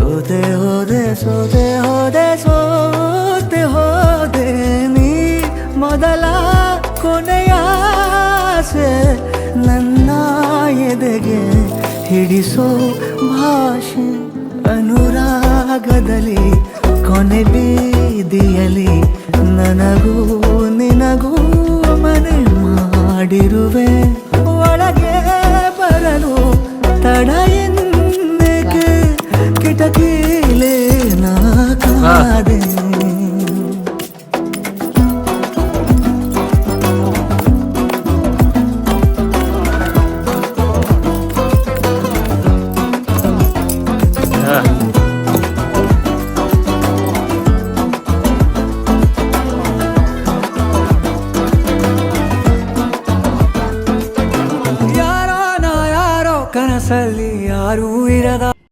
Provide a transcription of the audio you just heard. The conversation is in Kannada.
ಸೋತೆ ಹೋದೆ ಸೋತೆ ಹೋದೆ ಸೋತೆ ಹೋದೆ ನೀ ಮೊದಲ ಕೊನೆಯ ಆಸೆ ನನ್ನ ಎದೆಗೆ ಹಿಡಿಸೋ ಭಾಷೆ ಅನುರಾಗದಲ್ಲಿ